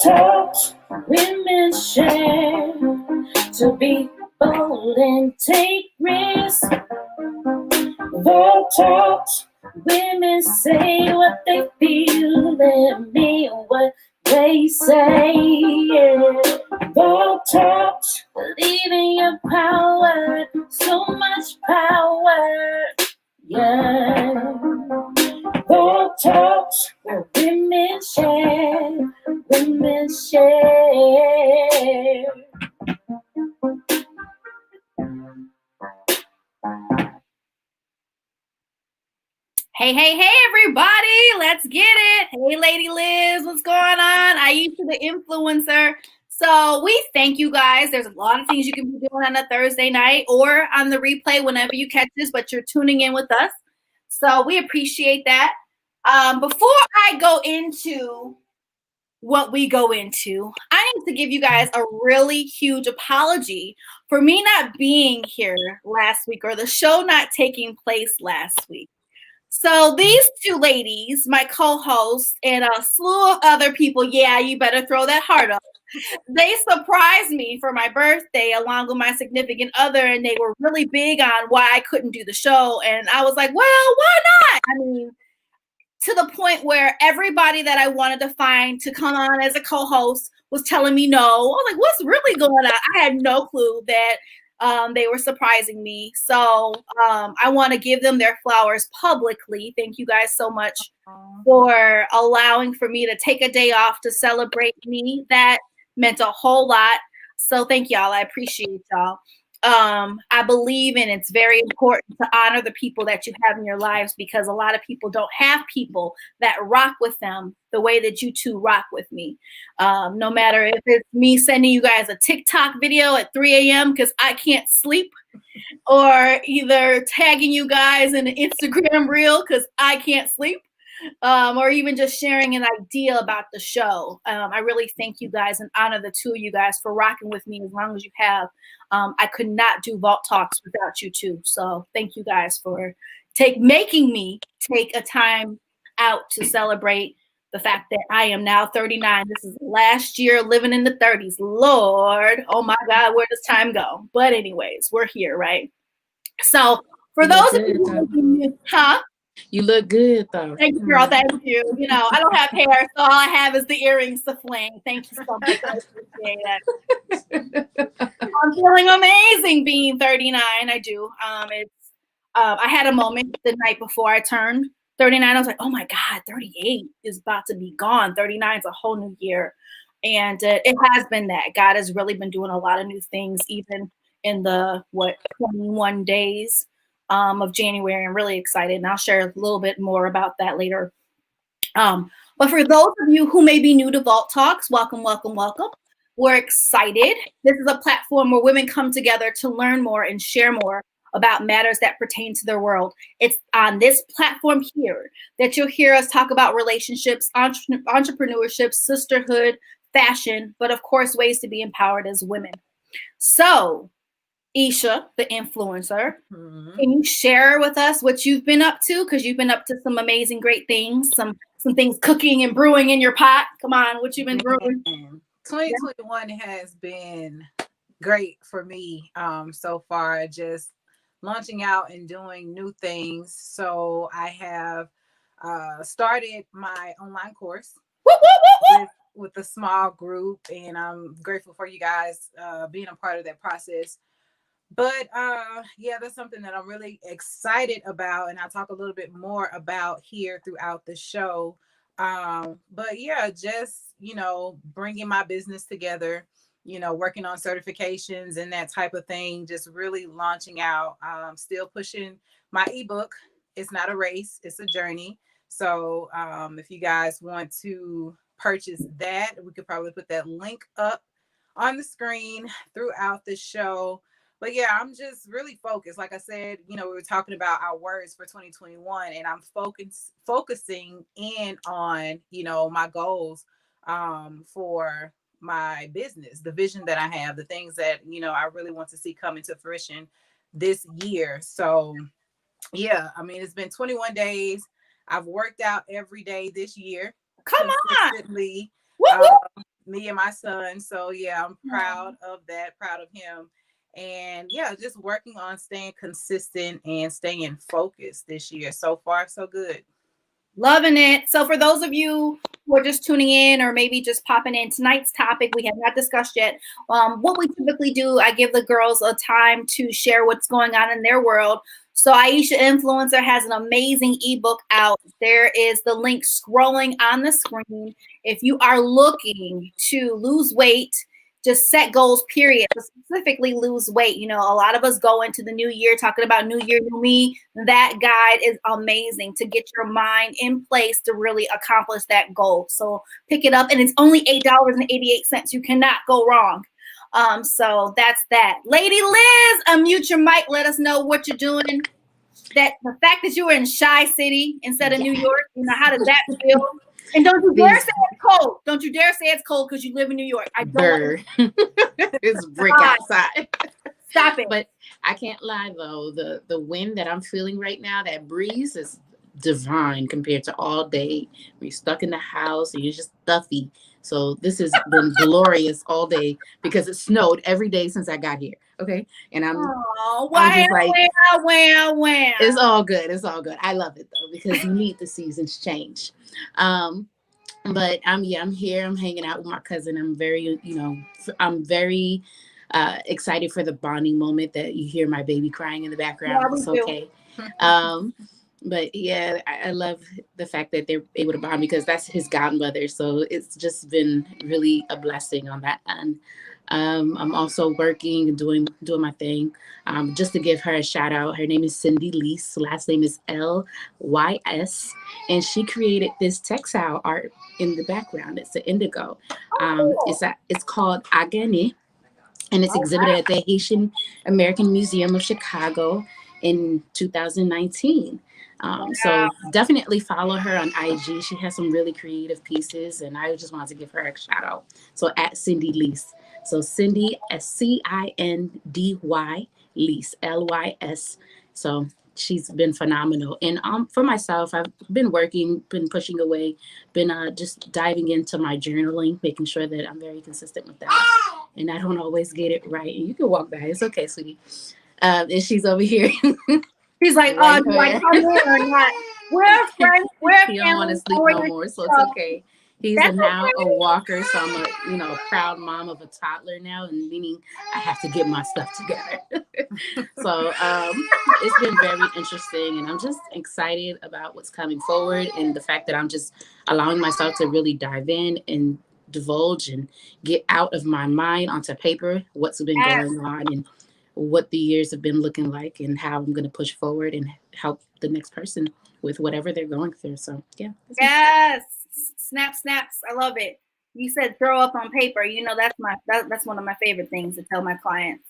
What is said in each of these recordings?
talks women share, to be bold and take risks. The talks women say what they feel and mean what they say. The talks, believe in your power, so much power. Yeah. The talks where women share, women share. Hey, everybody, let's get it. Hey, Lady Liz, what's going on? Aisha, the influencer. So we thank you guys. There's a lot of things you can be doing on a Thursday night or on the replay whenever you catch this, but you're tuning in with us. So we appreciate that. Before I go into what we go into, I need to give you guys a really huge apology for me not being here last week or the show not taking place last week. So these two ladies, my co-hosts, and a slew of other people, yeah, you better throw that heart up. They surprised me for my birthday along with my significant other, and they were really big on why I couldn't do the show. And I was like, well, why not? I mean, to the point where everybody that I wanted to find to come on as a co-host was telling me no. I was like, what's really going on? I had no clue that they were surprising me. So I want to give them their flowers publicly. Thank you guys so much for allowing for me to take a day off to celebrate me. That meant a whole lot. So thank y'all. I appreciate y'all. I believe in it's very important to honor the people that you have in your lives, because a lot of people don't have people that rock with them the way that you two rock with me. No matter if it's me sending you guys a TikTok video at 3 a.m. because I can't sleep, or either tagging you guys in an Instagram reel because I can't sleep, or even just sharing an idea about the show. I really thank you guys and honor the two of you guys for rocking with me as long as you have. I could not do Vault Talks without you two. So thank you guys for making me take a time out to celebrate the fact that I am now 39. This is last year living in the 30s. Lord, oh my God, where does time go? But anyways, we're here, right? So for those of you, you look good, though. Thank you, girl. Thank you. You know, I don't have hair, so all I have is the earrings to fling. Thank you so much. I appreciate it. I'm feeling amazing being 39. I do. I had a moment the night before I turned 39. I was like, oh my God, 38 is about to be gone. 39 is a whole new year. And it has been that. God has really been doing a lot of new things, even in the, 21 days of January. I'm really excited, and I'll share a little bit more about that later. But for those of you who may be new to Vault Talks, welcome. We're excited. This is a platform where women come together to learn more and share more about matters that pertain to their world. It's on this platform here that you'll hear us talk about relationships, entrepreneurship, sisterhood, fashion, but of course, ways to be empowered as women. So, Isha, the influencer, can you share with us what you've been up to? Because you've been up to some amazing, great things, some things cooking and brewing in your pot. Come on, what you've been brewing? 2021 has been great for me so far, just launching out and doing new things. So I have started my online course with a small group, and I'm grateful for you guys being a part of that process. But yeah, that's something that I'm really excited about, and I'll talk a little bit more about here throughout the show. But yeah, just, bringing my business together, working on certifications and that type of thing, just really launching out, still pushing my ebook. It's not a race, it's a journey. So if you guys want to purchase that, we could probably put that link up on the screen throughout the show. But yeah, I'm just really focused. Like I said, we were talking about our words for 2021, and I'm focusing in on, my goals for my business, the vision that I have, the things that, I really want to see come into fruition this year. So yeah, I mean, it's been 21 days. I've worked out every day this year. Come on. me and my son. So yeah, I'm proud of that, proud of him. And yeah, just working on staying consistent and staying focused this year. So far, so good. Loving it. So for those of you who are just tuning in or maybe just popping in, tonight's topic we have not discussed yet. What we typically do, I give the girls a time to share what's going on in their world. So Aisha Influencer has an amazing ebook out. There is the link scrolling on the screen. If you are looking to lose weight, just set goals, period. But specifically lose weight. You know, a lot of us go into the new year talking about new year, new me. That guide is amazing to get your mind in place to really accomplish that goal. So pick it up, and it's only $8.88. You cannot go wrong. So that's that. Lady Liz, unmute your mic. Let us know what you're doing. That the fact that you were in Shy City instead of New York, you know, how does that feel? And don't you dare say it's cold. Don't you dare say it's cold because you live in New York. I don't. It's brick outside. Stop it. But I can't lie though. The wind that I'm feeling right now, that breeze is divine compared to all day. We're stuck in the house and you're just stuffy. So this has been glorious all day because it snowed every day since I got here. Okay. And I'm just like, wow. It's all good. It's all good. I love it though, because you need the seasons change. But I'm here. I'm hanging out with my cousin. I'm very, very excited for the bonding moment that you hear my baby crying in the background. Yeah, it's okay. But yeah, I love the fact that they're able to bond because that's his godmother. So it's just been really a blessing on that end. I'm also working and doing my thing. Just to give her a shout out, her name is Cindy Lease. Last name is Lys, and she created this textile art in the background. It's an indigo. It's called Agane, and it's exhibited at the Haitian American Museum of Chicago in 2019. So definitely follow her on IG. She has some really creative pieces, and I just wanted to give her a shout out. So at Cindy Lease. So Cindy, Cindy Lease, Lys. So she's been phenomenal. And for myself, I've been working, been pushing away, been just diving into my journaling, making sure that I'm very consistent with that. And I don't always get it right. And you can walk by. It's okay, sweetie. And she's over here. He's like, right do I come here or not? We're friends. We're He don't want to sleep no more, so it's okay. He's now a walker, so I'm a proud mom of a toddler now, and meaning I have to get my stuff together. So it's been very interesting, and I'm just excited about what's coming forward, and the fact that I'm just allowing myself to really dive in and divulge and get out of my mind onto paper what's been going on and what the years have been looking like and how I'm going to push forward and help the next person with whatever they're going through. So yeah. Yes. Snaps. I love it. You said throw up on paper. You know, that's one of my favorite things to tell my clients.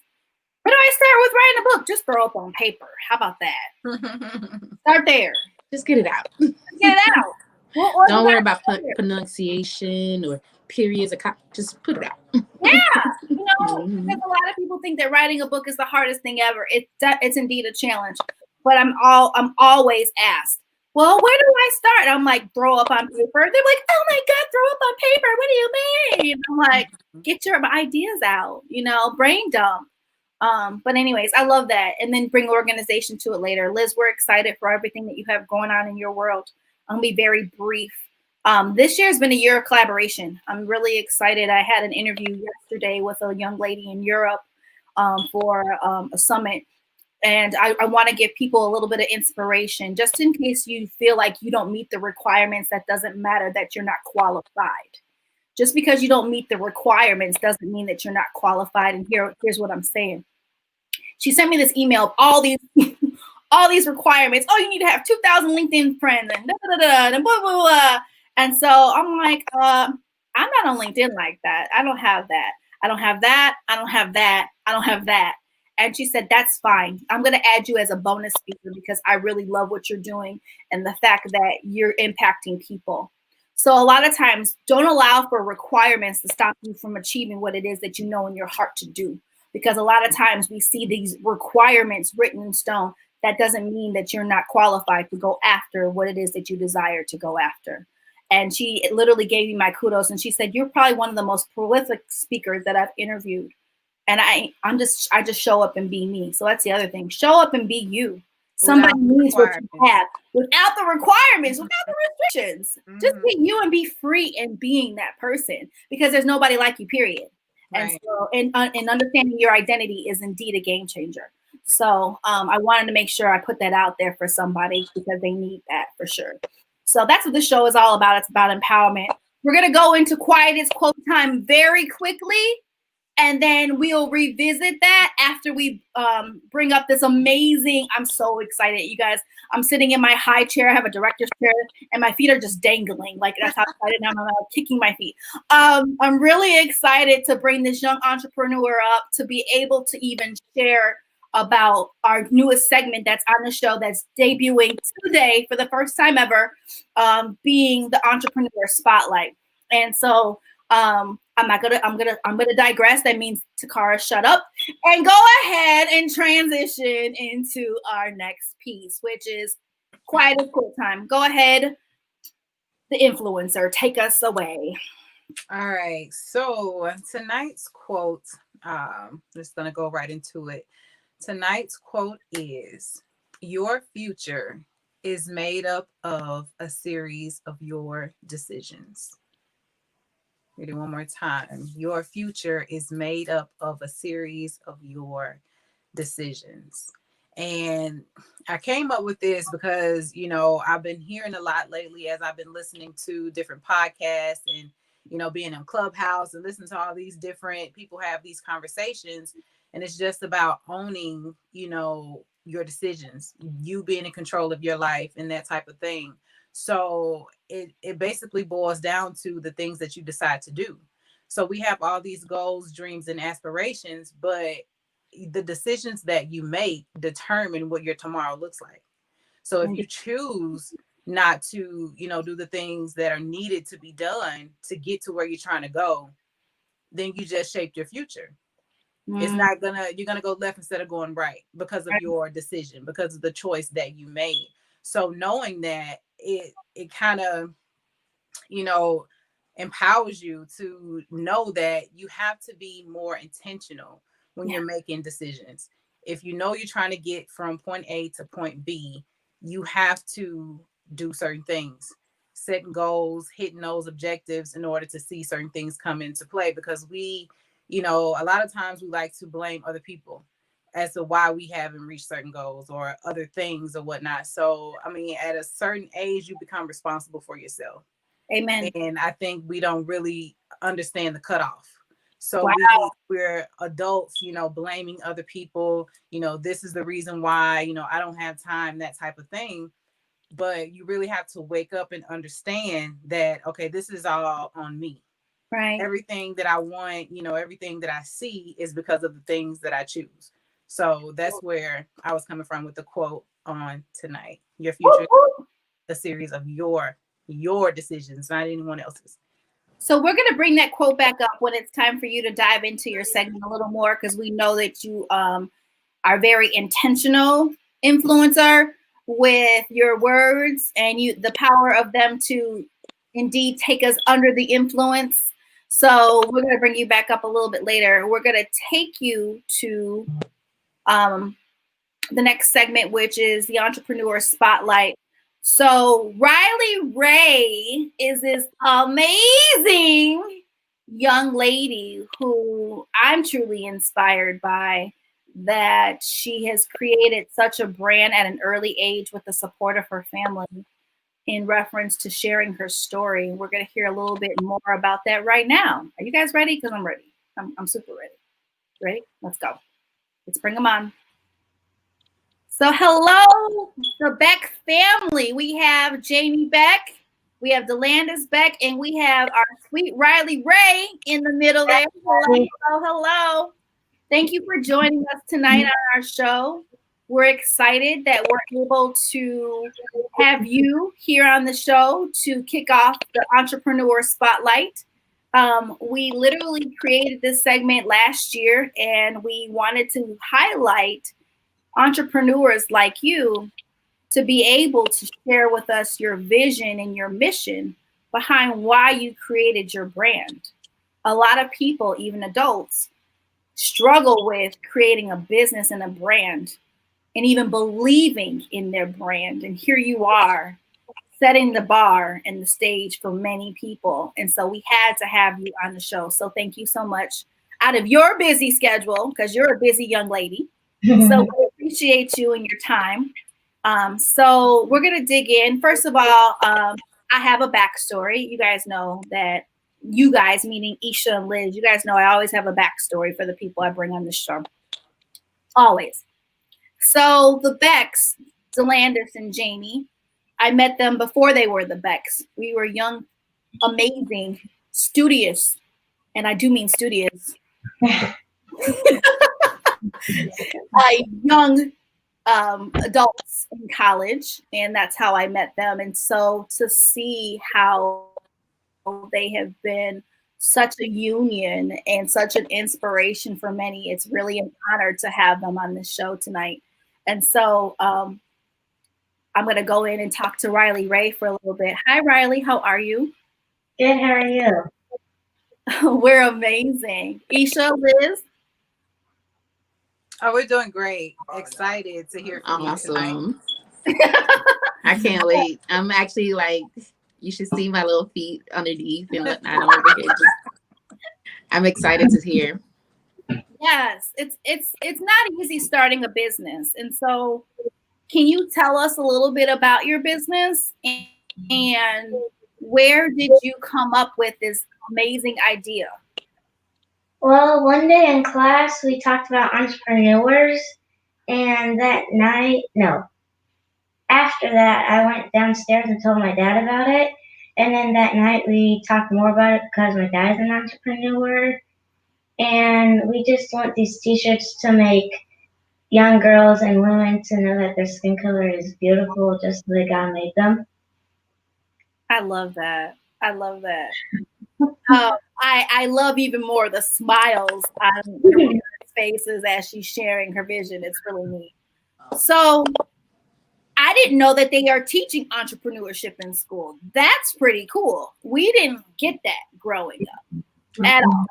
Where do I start with writing a book? Just throw up on paper. How about that? Start there. Just get it out. Get it out. Don't worry about pronunciation or periods. Just put it out. Yeah. You know, because a lot of people think that writing a book is the hardest thing ever. It's indeed a challenge. But I'm always asked, well, where do I start? I'm like, throw up on paper. They're like, oh my God, throw up on paper. What do you mean? I'm like, get your ideas out, brain dump. But anyways, I love that. And then bring organization to it later. Liz, we're excited for everything that you have going on in your world. I'm going to be very brief. This year has been a year of collaboration. I'm really excited. I had an interview yesterday with a young lady in Europe for a summit. And I want to give people a little bit of inspiration, just in case you feel like you don't meet the requirements. That doesn't matter that you're not qualified. Just because you don't meet the requirements doesn't mean that you're not qualified. And here's what I'm saying. She sent me this email of all these requirements. Oh, you need to have 2,000 LinkedIn friends and and blah, blah, blah. And so I'm like, I'm not on LinkedIn like that. I don't have that. I don't have that. I don't have that. I don't have that. And she said, that's fine. I'm going to add you as a bonus speaker because I really love what you're doing and the fact that you're impacting people. So a lot of times, don't allow for requirements to stop you from achieving what it is that you know in your heart to do. Because a lot of times we see these requirements written in stone. That doesn't mean that you're not qualified to go after what it is that you desire to go after. And she literally gave me my kudos. And she said, you're probably one of the most prolific speakers that I've interviewed. And I just show up and be me. So that's the other thing. Show up and be you. Somebody needs what you have without the requirements, without the restrictions. Just be you and be free in being that person, because there's nobody like you, period. Right. And so, and understanding your identity is indeed a game changer. So I wanted to make sure I put that out there for somebody, because they need that for sure. So that's what the show is all about. It's about empowerment. We're going to go into Quiet is Quote time very quickly. And then we'll revisit that after we bring up this amazing, I'm so excited, you guys. I'm sitting in my high chair. I have a director's chair, and my feet are just dangling. Like, that's how excited I'm kicking my feet. I'm really excited to bring this young entrepreneur up to be able to even share about our newest segment that's on the show that's debuting today for the first time ever, being the Entrepreneur Spotlight. And so I'm gonna digress. That means Takara, shut up and go ahead and transition into our next piece, which is Quiet is Quote time. Go ahead, the influencer, take us away. All right. So tonight's quote, just gonna go right into it. Tonight's quote is, your future is made up of a series of your decisions. Read it one more time. Your future is made up of a series of your decisions. And I came up with this because, you know, I've been hearing a lot lately as I've been listening to different podcasts and, you know, being in Clubhouse and listening to all these different people have these conversations. And it's just about owning, you know, your decisions, you being in control of your life and that type of thing. So it basically boils down to the things that you decide to do. So we have all these goals, dreams, and aspirations, but the decisions that you make determine what your tomorrow looks like. So if you choose not to, you know, do the things that are needed to be done to get to where you're trying to go, then you just shaped your future. It's not you're gonna go left instead of going right because of your decision, because of the choice that you made. So knowing that, it kind of, you know, empowers you to know that you have to be more intentional when you're making decisions. If you know you're trying to get from point A to point B, you have to do certain things, setting goals, hitting those objectives in order to see certain things come into play, because we, you know, a lot of times we like to blame other people as to why we haven't reached certain goals or other things or whatnot. So, I mean, at a certain age, you become responsible for yourself. Amen. And I think we don't really understand the cutoff. So we're adults, you know, blaming other people, you know, this is the reason why, you know, I don't have time, that type of thing. But you really have to wake up and understand that, okay, this is all on me. Right. Everything that I want, you know, everything that I see is because of the things that I choose. So that's where I was coming from with the quote on tonight. Your future is a series of your decisions, not anyone else's. So we're going to bring that quote back up when it's time for you to dive into your segment a little more, because we know that you are very intentional influencer with your words, and the power of them to indeed take us under the influence. So we're going to bring you back up a little bit later. We're going to take you to the next segment, which is the Entrepreneur Spotlight. So Rylee Rae is this amazing young lady who I'm truly inspired by, that she has created such a brand at an early age with the support of her family in reference to sharing her story. We're going to hear a little bit more about that right now. Are you guys ready? Because I'm ready. I'm super ready. Ready? Let's go. Let's bring them on. So hello, the Beck family. We have Jamie Beck, we have Delandis Beck, and we have our sweet Rylee Rae in the middle there. Hello, hello. Thank you for joining us tonight on our show. We're excited that we're able to have you here on the show to kick off the Entrepreneur Spotlight. We literally created this segment last year, and we wanted to highlight entrepreneurs like you to be able to share with us your vision and your mission behind why you created your brand. A lot of people, even adults, struggle with creating a business and a brand and even believing in their brand. And here you are setting the bar and the stage for many people. And so we had to have you on the show. So thank you so much out of your busy schedule, because you're a busy young lady. So we appreciate you and your time. So we're going to dig in. First of all, I have a backstory. You guys know that, you guys, meaning Isha and Liz, you guys know I always have a backstory for the people I bring on the show. Always. So the Becks, Delandis and Jamie, I met them before they were the Becks. We were young, amazing, studious, and I do mean studious, young adults in college, and that's how I met them. And so to see how they have been such a union and such an inspiration for many, it's really an honor to have them on this show tonight. And so I'm going to go in and talk to Rylee Rae for a little bit. Hi, Rylee. How are you? Good. How are you? We're amazing. Isha, Liz? Oh, we're doing great. Excited to hear from you tonight. I can't wait. I'm actually like, you should see my little feet underneath and whatnot. I'm over here. I'm excited to hear. Yes, it's not easy starting a business. And so can you tell us a little bit about your business and where did you come up with this amazing idea? Well, one day in class, we talked about entrepreneurs, and after that, I went downstairs and told my dad about it, and then that night we talked more about it because my dad is an entrepreneur, and we just want these t-shirts to make young girls and women to know that their skin color is beautiful just the way God made them. I love that. I love that. I love even more the smiles on your parents' faces as she's sharing her vision. It's really neat. So I didn't know that they are teaching entrepreneurship in school. That's pretty cool. We didn't get that growing up at all.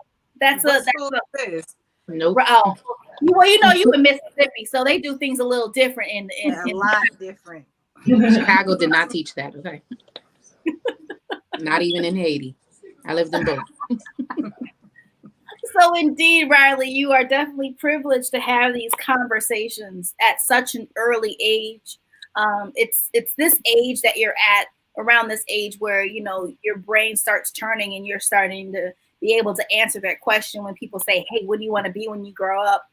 Nope. Oh, well, you know, you in Mississippi, so they do things a little different a lot different. Chicago did not teach that. Okay. Not even in Haiti. I lived in both. So indeed, Rylee, you are definitely privileged to have these conversations at such an early age. It's this age that you're at, around this age where, you know, your brain starts turning and you're starting to be able to answer that question when people say, hey, what do you want to be when you grow up?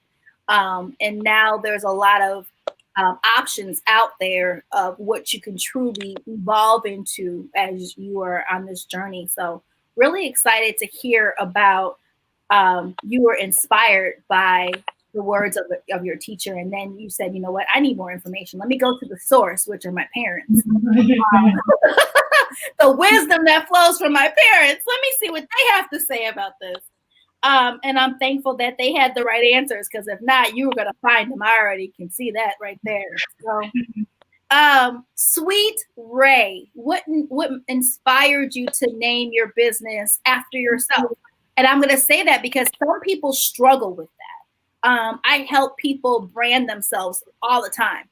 And now there's a lot of options out there of what you can truly evolve into as you are on this journey. So really excited to hear about you were inspired by the words of your teacher. And then you said, you know what, I need more information. Let me go to the source, which are my parents. The wisdom that flows from my parents. Let me see what they have to say about this. And I'm thankful that they had the right answers, because if not, you were going to find them. I already can see that right there. So, Sweet Rae, what inspired you to name your business after yourself? And I'm going to say that because some people struggle with that. I help people brand themselves all the time.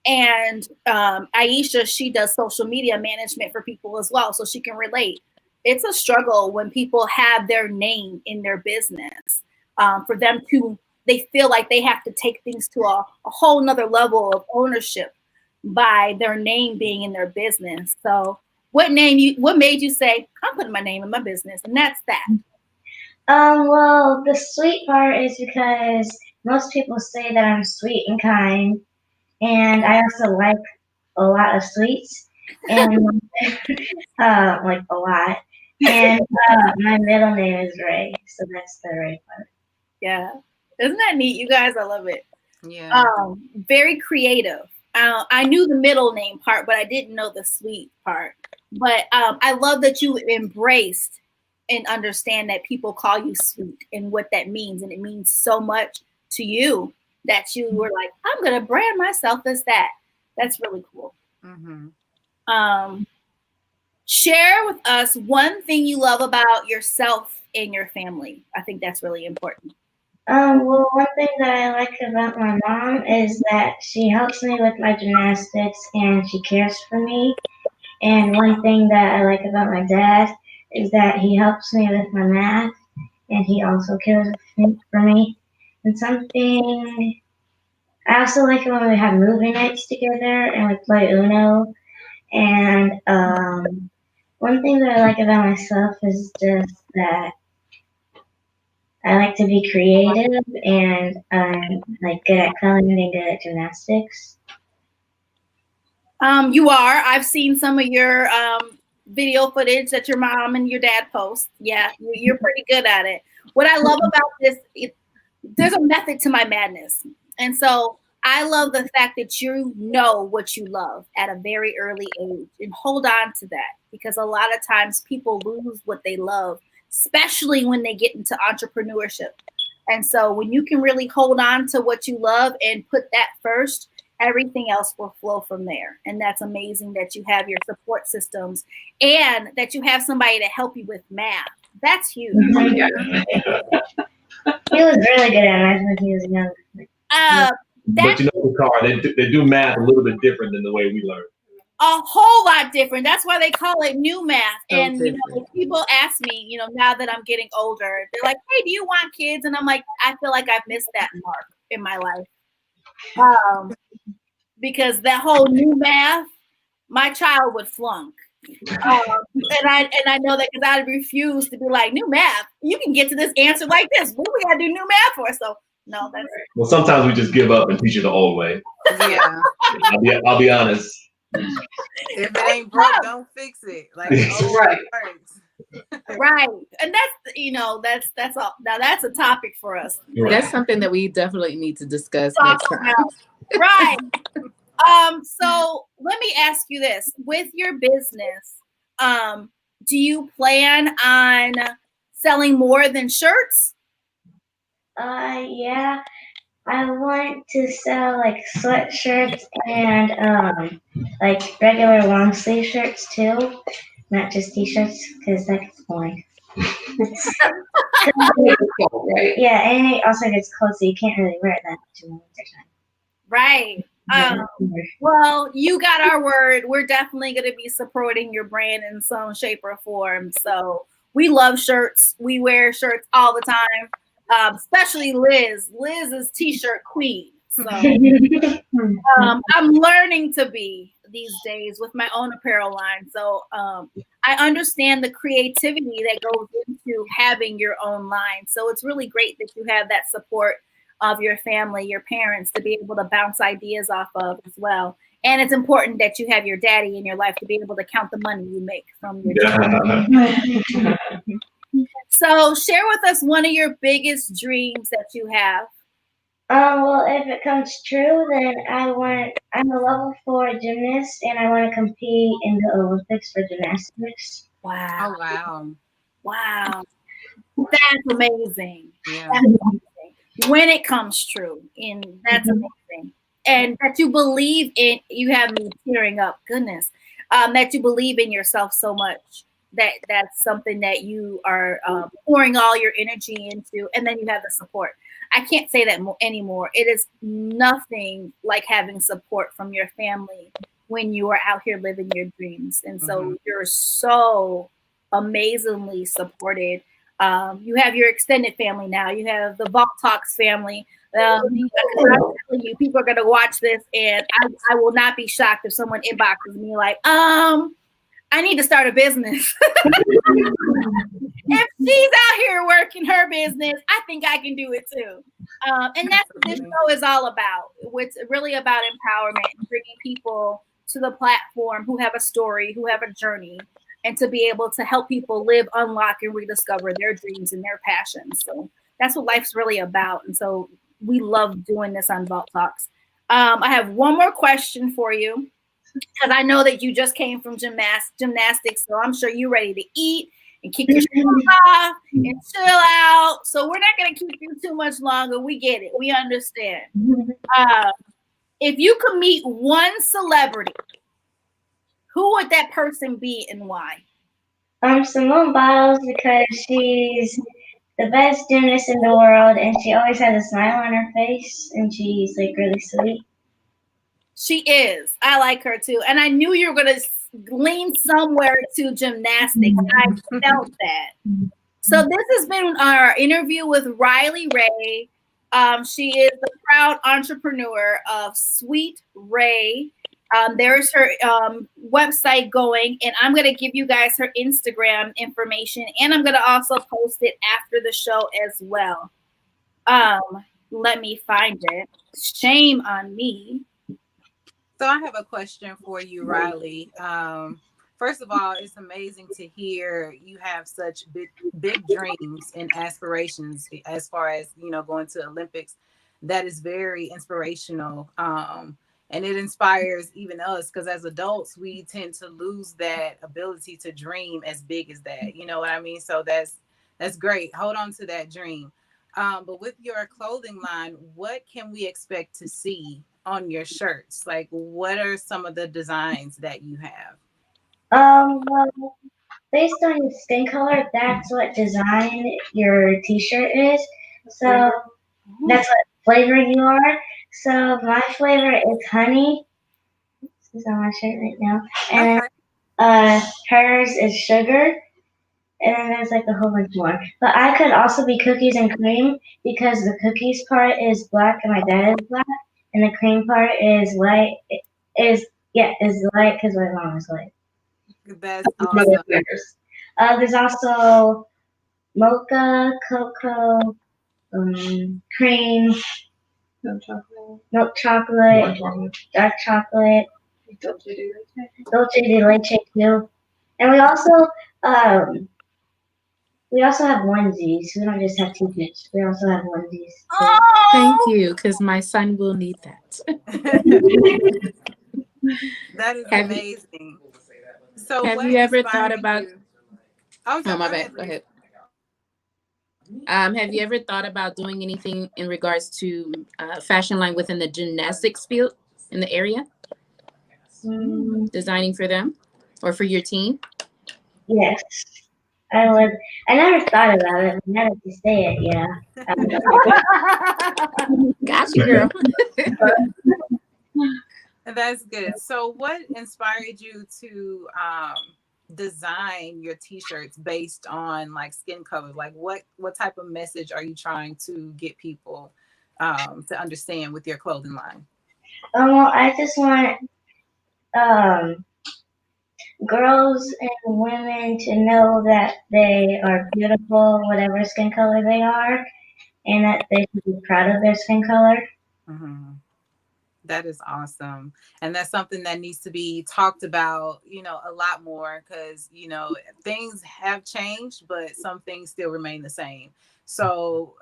And Aisha, she does social media management for people as well, so she can relate. It's a struggle when people have their name in their business. For them to, they feel like they have to take things to a whole nother level of ownership by their name being in their business. So what made you say, I'm putting my name in my business? And that's that. Well, the sweet part is because most people say that I'm sweet and kind, and I also like a lot of sweets, and like a lot. And my middle name is Rae, so that's the Rae part. Yeah, isn't that neat, you guys? I love it. Yeah. Very creative. I knew the middle name part, but I didn't know the sweet part. But I love that you embraced and understand that people call you sweet and what that means. And it means so much to you that you were like, I'm going to brand myself as that. That's really cool. Mm-hmm. Share with us one thing you love about yourself and your family. I think that's really important. Well, one thing that I like about my mom is that she helps me with my gymnastics and she cares for me. And one thing that I like about my dad is that he helps me with my math and he also cares for me. And something I also like it when we have movie nights together and we play Uno. And one thing that I like about myself is just that I like to be creative and I'm like good at coloring and good at gymnastics. You are. I've seen some of your video footage that your mom and your dad post. Yeah, you're pretty good at it. What I love about this, there's a method to my madness. And so I love the fact that you know what you love at a very early age and hold on to that, because a lot of times people lose what they love, especially when they get into entrepreneurship. And so when you can really hold on to what you love and put that first, everything else will flow from there. And that's amazing that you have your support systems and that you have somebody to help you with math. That's huge. He was really good at math when he was young. But you know, Cara, they do math a little bit different than the way we learn. A whole lot different. That's why they call it new math. So and different. you know, people ask me, you know, now that I'm getting older, they're like, "Hey, do you want kids?" And I'm like, I feel like I've missed that mark in my life. Because that whole new math, my child would flunk. And I know that because I refuse to be like, new math, you can get to this answer like this. What do we gotta do new math for? So no, that's Well, sometimes we just give up and teach it the old way. Yeah. I'll be honest. If it ain't broke, don't fix it. Like Right. right. And that's, you know, that's all. Now that's a topic for us. Right. That's something that we definitely need to discuss Talk next time. about. Right. So let me ask you this. With your business, do you plan on selling more than shirts? Yeah. I want to sell like sweatshirts and like regular long sleeve shirts too, not just t-shirts because that gets boring. Right. Yeah, and it also gets cold, so you can't really wear it that much in the wintertime. Right. Well, you got our word. We're definitely going to be supporting your brand in some shape or form. So we love shirts. We wear shirts all the time, especially Liz. Liz is t-shirt queen. So I'm learning to be these days with my own apparel line. So I understand the creativity that goes into having your own line. So it's really great that you have that support of your family, your parents, to be able to bounce ideas off of as well. And it's important that you have your daddy in your life to be able to count the money you make from your job. So share with us one of your biggest dreams that you have. Well, if it comes true, then I'm a level 4 gymnast and I want to compete in the Olympics for gymnastics. Wow. Oh, wow. Wow. That's amazing. Yeah. That's amazing. When it comes true, and that's amazing. And that you believe in, you have me tearing up, goodness, that you believe in yourself so much that that's something that you are pouring all your energy into, and then you have the support. I can't say that anymore. It is nothing like having support from your family when you are out here living your dreams. And so you're so amazingly supported. You have your extended family now. You have the Vault Talks family. I'm telling you, people are going to watch this, and I will not be shocked if someone inboxes me like, I need to start a business. If she's out here working her business, I think I can do it too. And that's what this show is all about. It's really about empowerment and bringing people to the platform who have a story, who have a journey, and to be able to help people live, unlock, and rediscover their dreams and their passions. So that's what life's really about. And so we love doing this on Vault Talks. I have one more question for you, because I know that you just came from gymnastics, so I'm sure you're ready to eat and kick your shoes off and chill out. So we're not going to keep you too much longer. We get it. We understand. If you could meet one celebrity, who would that person be and why? Simone Biles, because she's the best gymnast in the world, and she always has a smile on her face, and she's like really sweet. She is. I like her too, and I knew you were gonna lean somewhere to gymnastics. I felt that. So this has been our interview with Rylee Rae. She is the proud entrepreneur of Sweet Rae. There's her website going, and I'm going to give you guys her Instagram information, and I'm going to also post it after the show as well. Let me find it. Shame on me. So I have a question for you, Rylee. First of all, it's amazing to hear you have such big dreams and aspirations as far as, going to Olympics. That is very inspirational. And it inspires even us, because as adults, we tend to lose that ability to dream as big as that. You know what I mean? So that's great. Hold on to that dream. But with your clothing line, what can we expect to see on your shirts? Like, what are some of the designs that you have? Well, based on your skin color, that's what design your t-shirt is. So that's what flavoring you are. So my flavor is honey. This is on my shirt right now. And hers is sugar. And then there's like a whole bunch more. But I could also be cookies and cream, because the cookies part is black and my dad is black, and the cream part is white. Is white because my mom is white. That's awesome. There's also mocha, cocoa, cream, milk chocolate, dark chocolate, dulce de leche too. And we also have onesies. We don't just have t-shirts. We also have onesies. Oh! Thank you, because my son will need that. That is amazing. So have you ever thought about... Oh, my bad. Go ahead. Have you ever thought about doing anything in regards to fashion line within the gymnastics field in the area? Designing for them or for your team? Yes, I would. I never thought about it. Now that you say it, yeah. Gotcha, girl. That's good. So what inspired you to design your t-shirts based on like skin color? Like what type of message are you trying to get people to understand with your clothing line? Well, I just want girls and women to know that they are beautiful, whatever skin color they are, and that they should be proud of their skin color. Mm-hmm. That is awesome. And that's something that needs to be talked about, a lot more, because, things have changed, but some things still remain the same. So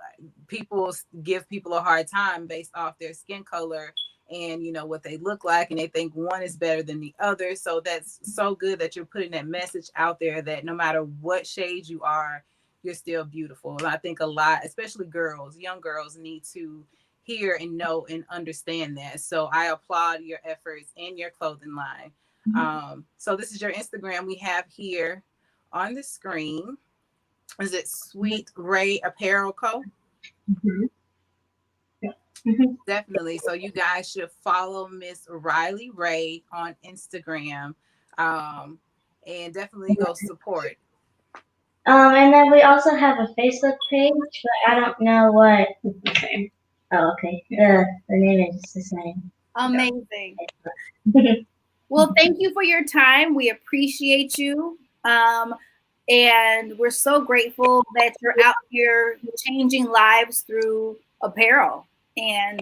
people give people a hard time based off their skin color and, what they look like, and they think one is better than the other. So that's so good that you're putting that message out there that no matter what shade you are, you're still beautiful. And I think a lot, especially young girls, need to hear and know and understand that. So I applaud your efforts and your clothing line. So this is your Instagram we have here on the screen. Is it Sweet Rae Apparel Co? Definitely. So you guys should follow Miss Rylee Rae on Instagram, and definitely go support. And then we also have a Facebook page, but I don't know what. Okay. Oh, okay. The name is the same. Amazing. Well, thank you for your time. We appreciate you. And we're so grateful that you're out here changing lives through apparel. And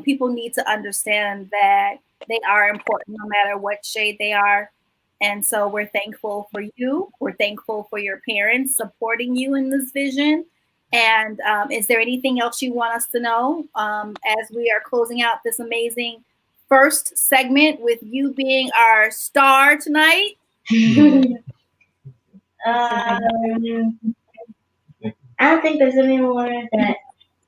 people need to understand that they are important no matter what shade they are. And so we're thankful for you. We're thankful for your parents supporting you in this vision. And is there anything else you want us to know as we are closing out this amazing first segment with you being our star tonight? I don't think there's any more that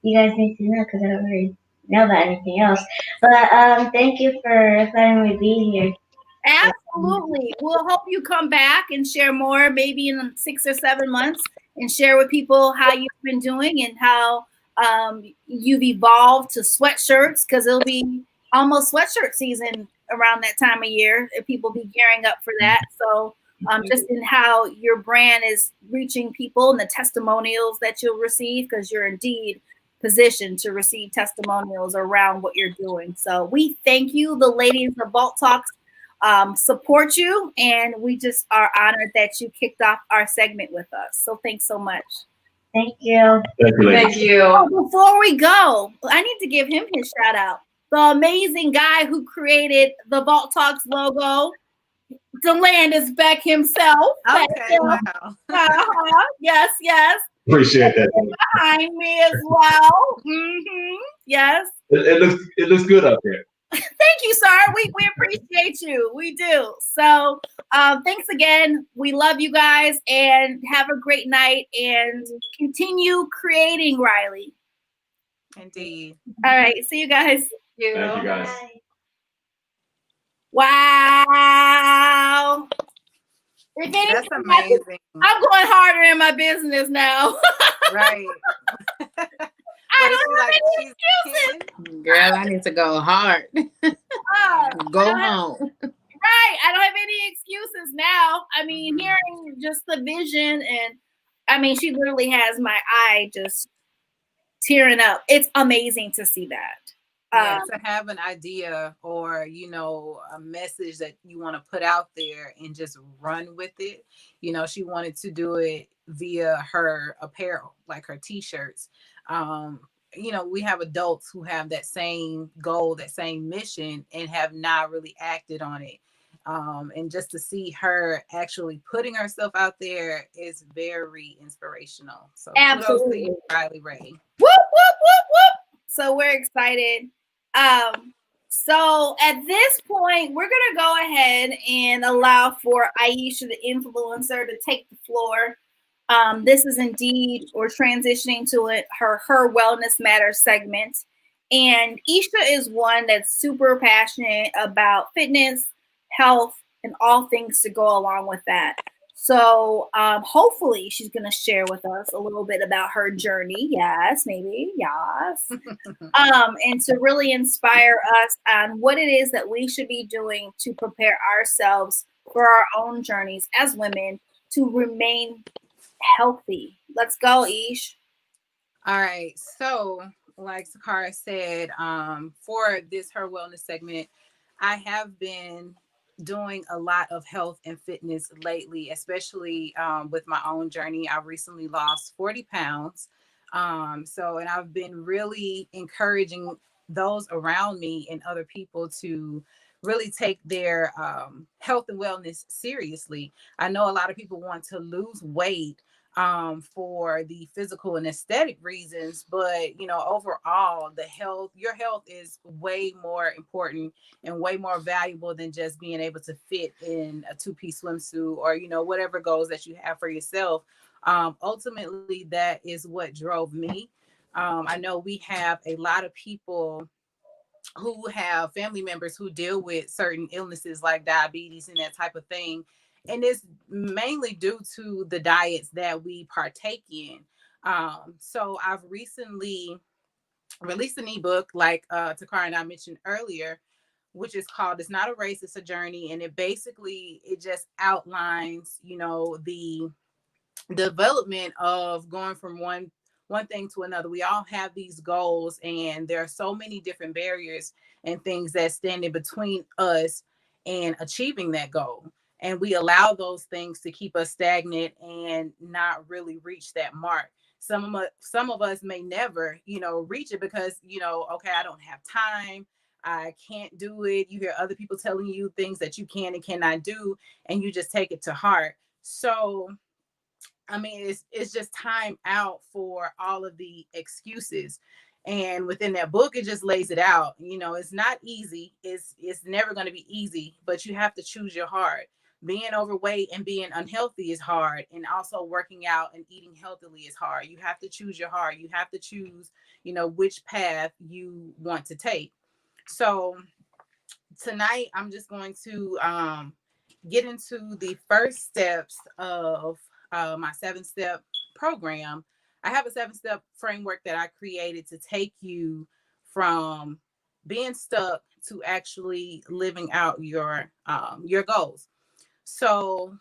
you guys need to know, because I don't really know about anything else. But thank you for letting me be here. Absolutely. We'll hope you come back and share more, maybe in 6 or 7 months, and share with people how you've been doing and how you've evolved to sweatshirts, because it'll be almost sweatshirt season around that time of year if people be gearing up for that. So just in how your brand is reaching people and the testimonials that you'll receive, because you're indeed positioned to receive testimonials around what you're doing. So we thank you. The ladies of Vault Talks support you, and we just are honored that you kicked off our segment with us. So thanks so much. Thank you. Thank you, ladies. Thank you. Oh, before we go, I need to give him his shout out. The amazing guy who created the Vault Talks logo, Delandis Beck himself. Okay, wow. Yes, yes. Appreciate that. Behind me as well. Yes. It looks good up there. Thank you, sir. We appreciate you. We do. So thanks again. We love you guys, and have a great night, and continue creating, Rylee. Indeed. All right. See you guys. Thank you, guys. Bye. Wow. If anything, That's amazing. I'm going harder in my business now. Right. I don't have any excuses. Girl, I need to go hard. Go home. Right. I don't have any excuses now. I mean, hearing just the vision, and I mean, she literally has my eye just tearing up. It's amazing to see that. Yeah, to have an idea or, you know, a message that you want to put out there and just run with it. You know, she wanted to do it via her apparel, like her t-shirts. You know, we have adults who have that same goal, that same mission, and have not really acted on it. And just to see her actually putting herself out there is very inspirational. So absolutely, kudos to Rylee Rae. Whoop, whoop, whoop, whoop. So we're excited. So at this point, we're gonna go ahead and allow for Aisha, the influencer, to take the floor. This is indeed, we're transitioning to it, her Wellness Matters segment. And Isha is one that's super passionate about fitness, health, and all things to go along with that. So hopefully she's going to share with us a little bit about her journey. Yes, maybe. Yes. And to really inspire us on what it is that we should be doing to prepare ourselves for our own journeys as women to remain healthy. Let's go, Ish. All right. So, like Sakara said, for this Her Wellness segment, I have been doing a lot of health and fitness lately, especially with my own journey. I recently lost 40 pounds. And I've been really encouraging those around me and other people to really take their health and wellness seriously. I know a lot of people want to lose weight for the physical and aesthetic reasons, but you know, overall, your health is way more important and way more valuable than just being able to fit in a 2-piece swimsuit or, you know, whatever goals that you have for yourself. Ultimately, that is what drove me. I know we have a lot of people who have family members who deal with certain illnesses like diabetes and that type of thing. And it's mainly due to the diets that we partake in. So I've recently released an ebook, like Takara and I mentioned earlier, which is called It's Not a Race, It's a Journey. And it just outlines, you know, the development of going from one thing to another. We all have these goals, and there are so many different barriers and things that stand in between us and achieving that goal. And we allow those things to keep us stagnant and not really reach that mark. Some of us may never, you know, reach it because, you know, okay, I don't have time. I can't do it. You hear other people telling you things that you can and cannot do, and you just take it to heart. So, I mean, it's just time out for all of the excuses. And within that book, it just lays it out. You know, it's not easy. It's never going to be easy, but you have to choose your heart. Being overweight and being unhealthy is hard. And also working out and eating healthily is hard. You have to choose your heart. You have to choose, you know, which path you want to take. So tonight I'm just going to get into the first steps of my 7-step program. I have a 7-step framework that I created to take you from being stuck to actually living out your goals. So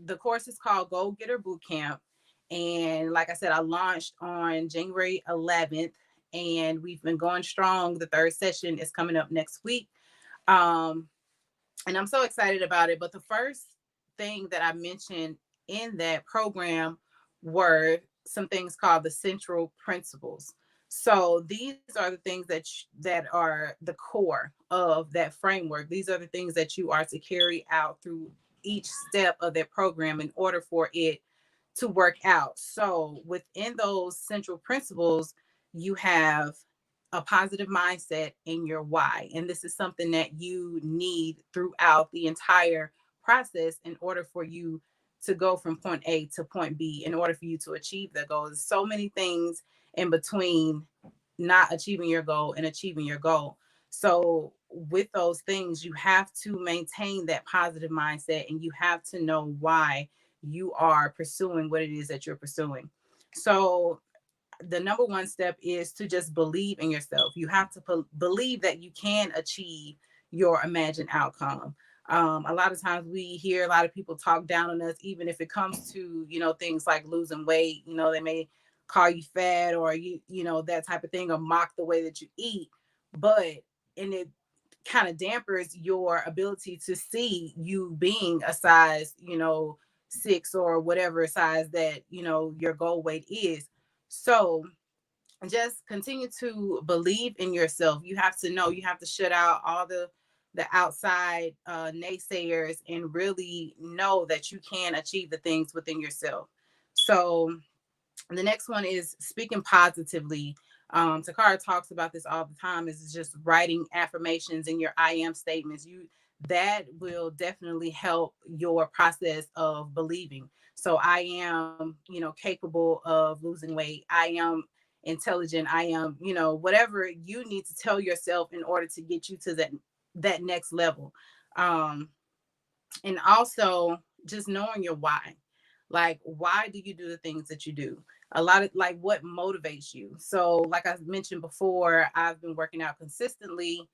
the course is called Goal Getter Bootcamp. And like I said, I launched on January 11th, and we've been going strong. The third session is coming up next week. And I'm so excited about it. But the first thing that I mentioned in that program were some things called the central principles. So these are the things that are the core of that framework. These are the things that you are to carry out through each step of that program in order for it to work out. So within those central principles, you have a positive mindset in your why. And this is something that you need throughout the entire process in order for you to go from point A to point B, in order for you to achieve the goal. There's so many things in between not achieving your goal and achieving your goal. So with those things, you have to maintain that positive mindset, and you have to know why you are pursuing what it is that you're pursuing. So the number one step is to just believe in yourself. You have to believe that you can achieve your imagined outcome. A lot of times we hear a lot of people talk down on us, even if it comes to, things like losing weight. They may call you fat, or that type of thing, or mock the way that you eat. And it kind of dampers your ability to see you being a size, 6 or whatever size that, your goal weight is. So just continue to believe in yourself. You have to know, you have to shut out all the outside naysayers, and really know that you can achieve the things within yourself. So the next one is speaking positively. Takara talks about this all the time, is just writing affirmations in your I am statements. That will definitely help your process of believing. So I am, capable of losing weight. I am intelligent. I am, whatever you need to tell yourself in order to get you to that next level. And also just knowing your why. Like, why do you do the things that you do? A lot of, like, what motivates you? So like I mentioned before, I've been working out consistently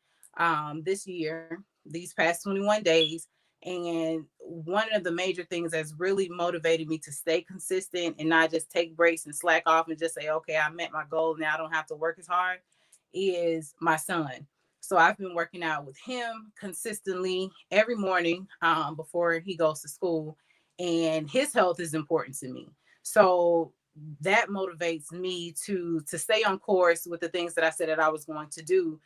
this year, these past 21 days. And one of the major things that's really motivated me to stay consistent and not just take breaks and slack off and just say, okay, I met my goal, now I don't have to work as hard, is my son. So I've been working out with him consistently every morning before he goes to school. And his health is important to me. So that motivates me to stay on course with the things that I said that I was going to do,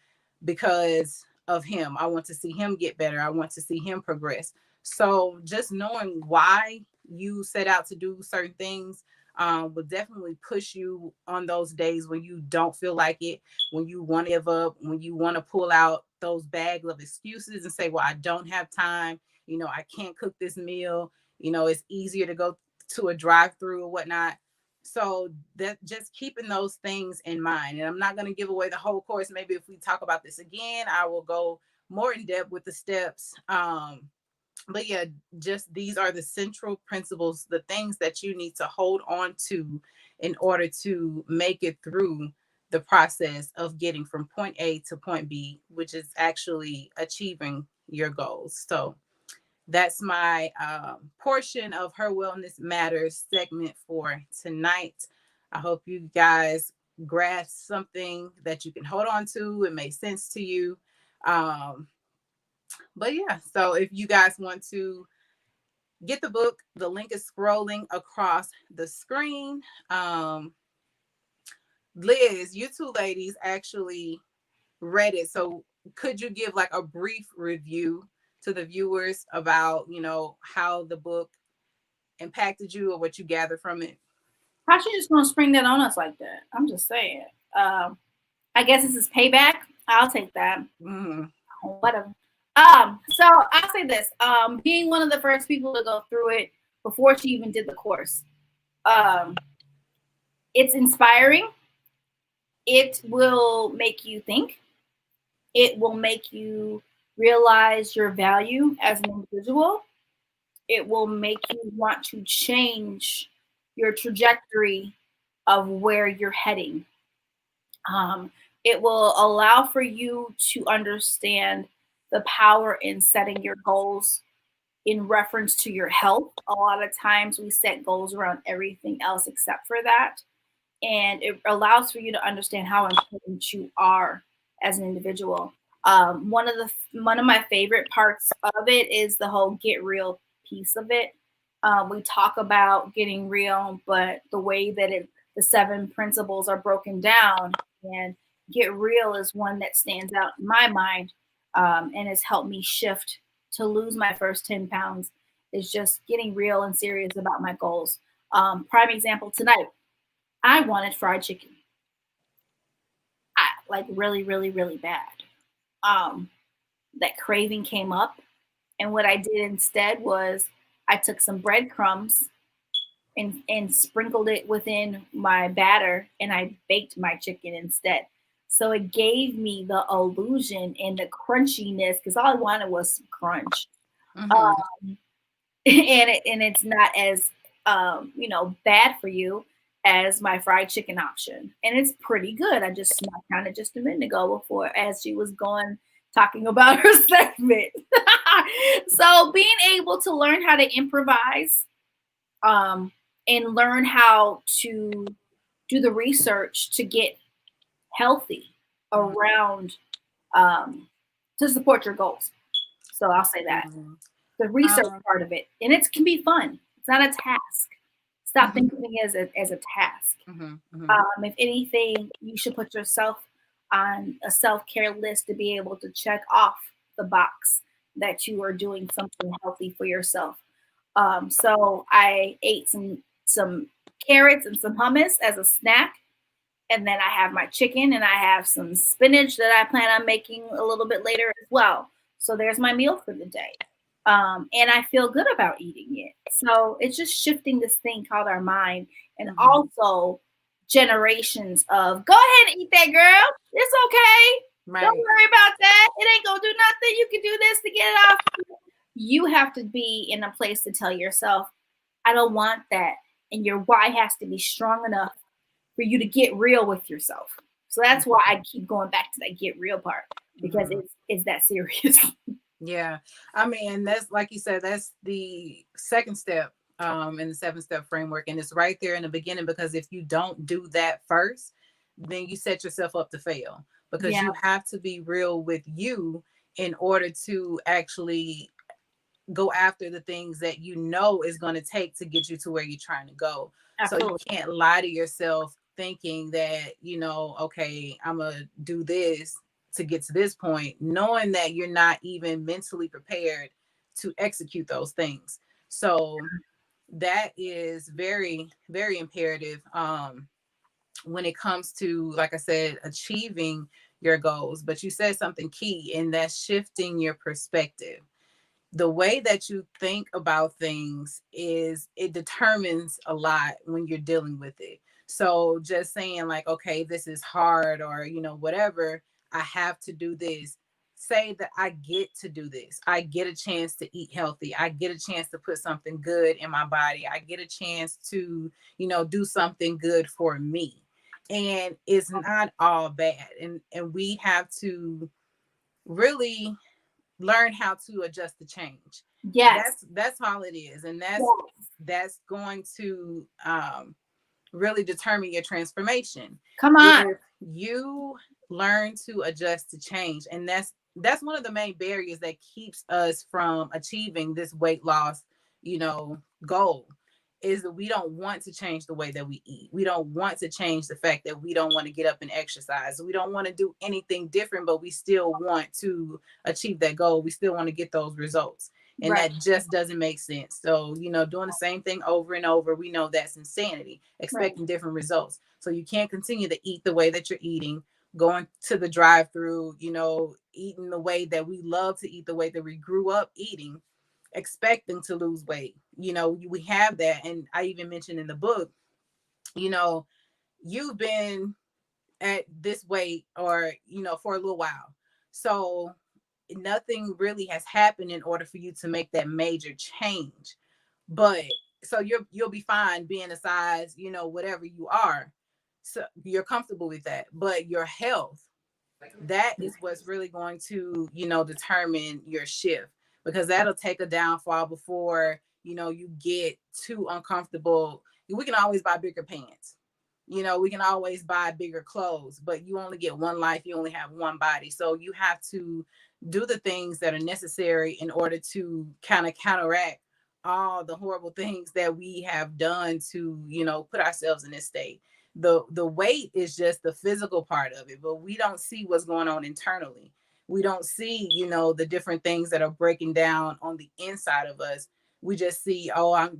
because of him. I want to see him get better. I want to see him progress. So just knowing why you set out to do certain things will definitely push you on those days when you don't feel like it, when you want to give up, when you want to pull out those bags of excuses and say, well, I don't have time. I can't cook this meal. It's easier to go to a drive-through or whatnot. So that, just keeping those things in mind. And I'm not going to give away the whole course. Maybe if we talk about this again, I will go more in depth with the steps. But yeah, just these are the central principles, the things that you need to hold on to in order to make it through the process of getting from point A to point B, which is actually achieving your goals. So that's my portion of Her Wellness Matters segment for tonight. I hope you guys grasp something that you can hold on to. It made sense to you. But yeah, so if you guys want to get the book, the link is scrolling across the screen. Liz, you two ladies actually read it. So could you give like a brief review to the viewers about, how the book impacted you or what you gathered from it? How's she just gonna spring that on us like that? I'm just saying. I guess this is payback. I'll take that. Mm-hmm. Whatever. So I'll say this. Being one of the first people to go through it before she even did the course. It's inspiring. It will make you think. It will make you realize your value as an individual. It will make you want to change your trajectory of where you're heading. It will allow for you to understand the power in setting your goals in reference to your health. A lot of times we set goals around everything else except for that. And it allows for you to understand how important you are as an individual. One of my favorite parts of it is the whole get real piece of it. We talk about getting real, but the way that the 7 principles are broken down, and get real is one that stands out in my mind, and has helped me shift to lose my first 10 pounds. Is just getting real and serious about my goals. Prime example tonight, I wanted fried chicken. Like really, really, really bad. That craving came up. And what I did instead was I took some breadcrumbs and sprinkled it within my batter, and I baked my chicken instead. So it gave me the illusion and the crunchiness, because all I wanted was some crunch. And it's not as bad for you as my fried chicken option, and it's pretty good. I just smacked on it just a minute ago before, as she was talking about her segment. So being able to learn how to improvise, and learn how to do the research to get healthy around, to support your goals. So I'll say that. The research part of it, and it can be fun. It's not a task. Stop thinking as a task. If anything, you should put yourself on a self-care list to be able to check off the box that you are doing something healthy for yourself. So I ate some carrots and some hummus as a snack, and then I have my chicken, and I have some spinach that I plan on making a little bit later as well. So there's my meal for the day. And I feel good about eating it. So it's just shifting this thing called our mind, and also generations of go ahead and eat that, girl. It's okay. Right. Don't worry about that. It ain't gonna do nothing. You can do this to get it off. You have to be in a place to tell yourself, I don't want that. And your why has to be strong enough for you to get real with yourself. So that's why I keep going back to that get real part, because it's that serious. Yeah. I mean, that's, like you said, that's the second step in the 7-step framework. And it's right there in the beginning, because if you don't do that first, then you set yourself up to fail, because you have to be real with you in order to actually go after the things that you know is going to take to get you to where you're trying to go. Absolutely. So you can't lie to yourself thinking that, okay, I'm going to do this to get to this point, knowing that you're not even mentally prepared to execute those things. So that is very, very imperative when it comes to, like I said, achieving your goals. But you said something key, and that's shifting your perspective. The way that you think about things it determines a lot when you're dealing with it. So just saying like, okay, this is hard, or, whatever, I have to do this. Say that I get to do this. I get a chance to eat healthy. I get a chance to put something good in my body. I get a chance to, do something good for me. And it's not all bad. And we have to really learn how to adjust the change. Yes, that's all it is. And that's going to really determine your transformation. Come on. If you learn to adjust to change, and that's one of the main barriers that keeps us from achieving this weight loss, goal, is that we don't want to change the way that we eat. We don't want to change the fact that we don't want to get up and exercise. We don't want to do anything different, but we still want to achieve that goal. We still want to get those results. And that just doesn't make sense. So, doing the same thing over and over, we know that's insanity, expecting different results. So you can't continue to eat the way that you're eating, going to the drive-through, eating the way that we love to eat, the way that we grew up eating, expecting to lose weight. We have that. And I even mentioned in the book, you've been at this weight, or, for a little while. So nothing really has happened in order for you to make that major change. But so you'll be fine being a size, whatever you are. So you're comfortable with that. But your health, that is what's really going to, determine your shift, because that'll take a downfall before, you get too uncomfortable. We can always buy bigger pants. We can always buy bigger clothes, but you only get one life. You only have one body. So you have to do the things that are necessary in order to kind of counteract all the horrible things that we have done to, put ourselves in this state. The weight is just the physical part of it, but we don't see what's going on internally. We don't see, the different things that are breaking down on the inside of us. We just see, oh, I'm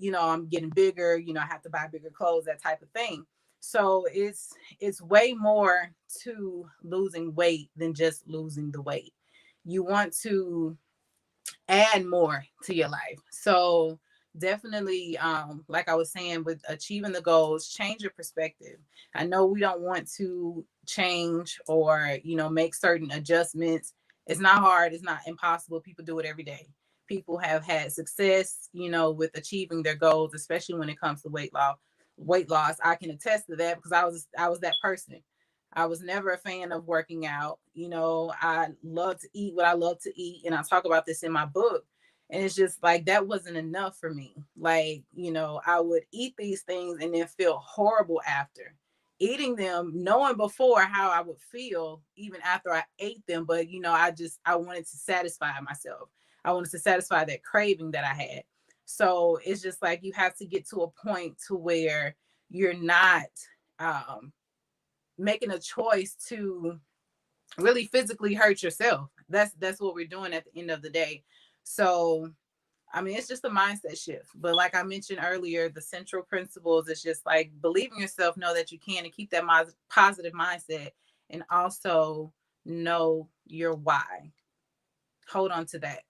getting bigger, I have to buy bigger clothes, that type of thing. So it's way more to losing weight than just losing the weight. You want to add more to your life. So definitely, like I was saying, with achieving the goals, change your perspective. I know we don't want to change or, make certain adjustments. It's not hard. It's not impossible. People do it every day. People have had success, with achieving their goals, especially when it comes to weight loss. I can attest to that because I was that person. I was never a fan of working out. I love to eat what I love to eat. And I talk about this in my book. And it's just like, that wasn't enough for me. Like, I would eat these things and then feel horrible after eating them, knowing before how I would feel even after I ate them. But, I wanted to satisfy myself. I wanted to satisfy that craving that I had. So it's just like, you have to get to a point to where you're not, making a choice to really physically hurt yourself. That's what we're doing at the end of the day. So, I mean, it's just a mindset shift. But like I mentioned earlier, the central principles is just like, believe in yourself, know that you can, and keep that positive mindset, and also know your why. Hold on to that.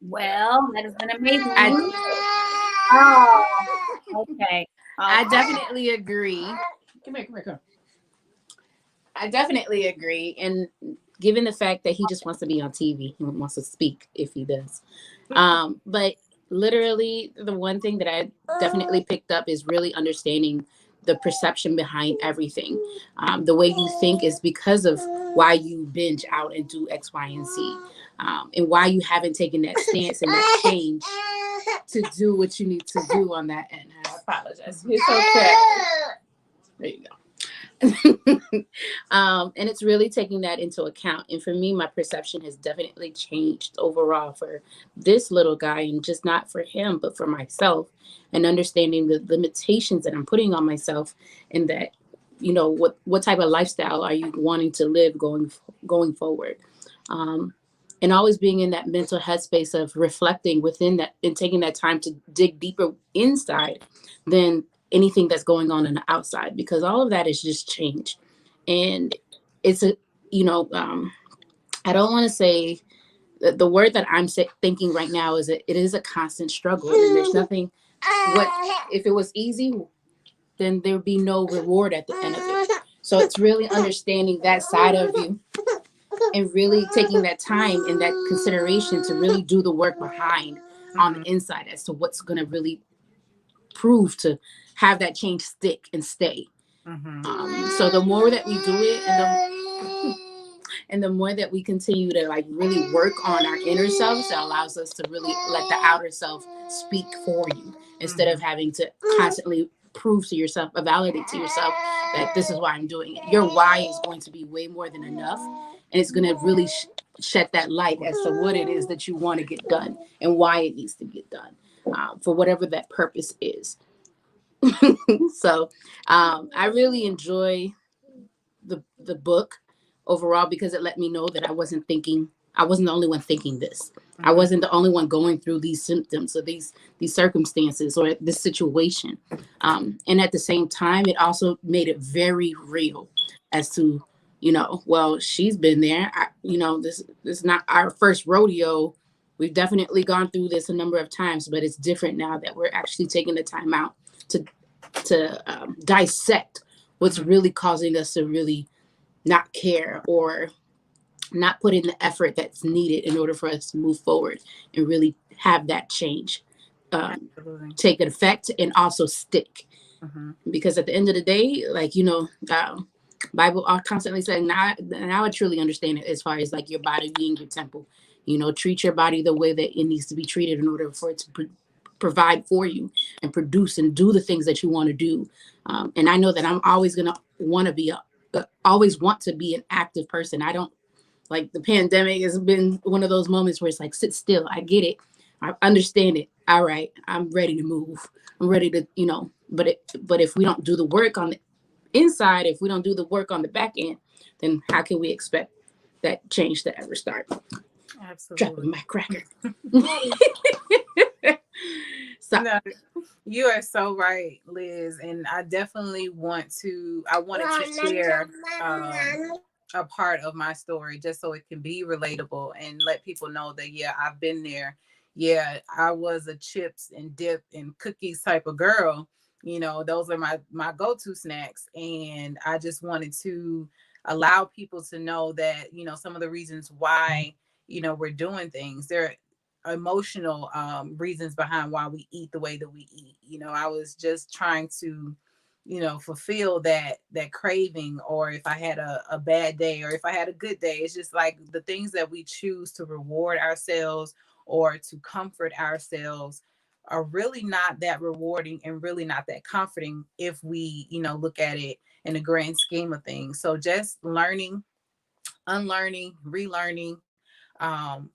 Well, that has been amazing. Oh, okay. I definitely agree. Come here. I definitely agree. And given the fact that he just wants to be on TV, he wants to speak if he does. But literally, the one thing that I definitely picked up is really understanding the perception behind everything. The way you think is because of why you binge out and do X, Y, and Z. And why you haven't taken that stance and that change to do what you need to do on that end. I apologize. It's okay. There you go. And it's really taking that into account. And for me, my perception has definitely changed overall for this little guy, and just not for him, but for myself, and understanding the limitations that I'm putting on myself, and that, what type of lifestyle are you wanting to live going forward. And always being in that mental headspace of reflecting within that and taking that time to dig deeper inside than anything that's going on the outside, because all of that is just change. And it's I don't want to say that the word that I'm thinking right now is that it is a constant struggle. And there's nothing, if it was easy, then there'd be no reward at the end of it. So it's really understanding that side of you, and really taking that time and that consideration to really do the work behind on the inside as to what's going to really prove to have that change stick and stay. So the more that we do it, and the more that we continue to like really work on our inner selves, that allows us to really let the outer self speak for you, instead of having to constantly prove to yourself, validate to yourself that this is why I'm doing it. Your why is going to be way more than enough. And it's going to really shed that light as to what it is that you want to get done and why it needs to get done, for whatever that purpose is. So I really enjoy the book overall, because it let me know that I wasn't the only one thinking this. I wasn't the only one going through these symptoms or these circumstances or this situation. And at the same time, it also made it very real as to, well, she's been there. This is not our first rodeo. We've definitely gone through this a number of times, but it's different now that we're actually taking the time out to dissect what's really causing us to really not care or not put in the effort that's needed in order for us to move forward and really have that change Absolutely. take effect and also stick. Mm-hmm. Because at the end of the day, like, Bible are constantly saying, now I truly understand it as far as like your body being your temple. Treat your body the way that it needs to be treated in order for it to provide for you and produce and do the things that you want to do. And I know that I'm always going to want to be always want to be an active person. I don't like the pandemic has been one of those moments where it's like, sit still. I get it. I understand it. All right. I'm ready to move. I'm ready to, but if we don't do the work on the inside, if we don't do the work on the back end, then how can we expect that change to ever start? Dropping Absolutely. my cracker. So, no, you are so right, Liz. And I definitely wanted to share a part of my story just so it can be relatable and let people know that, yeah, I've been there. Yeah, I was a chips and dip and cookies type of girl. Those are my go-to snacks. And I just wanted to allow people to know that, some of the reasons why, we're doing things. There are emotional reasons behind why we eat the way that we eat. I was just trying to fulfill that craving, or if I had a bad day or if I had a good day. It's just like the things that we choose to reward ourselves or to comfort ourselves are really not that rewarding and really not that comforting if we look at it in the grand scheme of things. So just learning, unlearning, relearning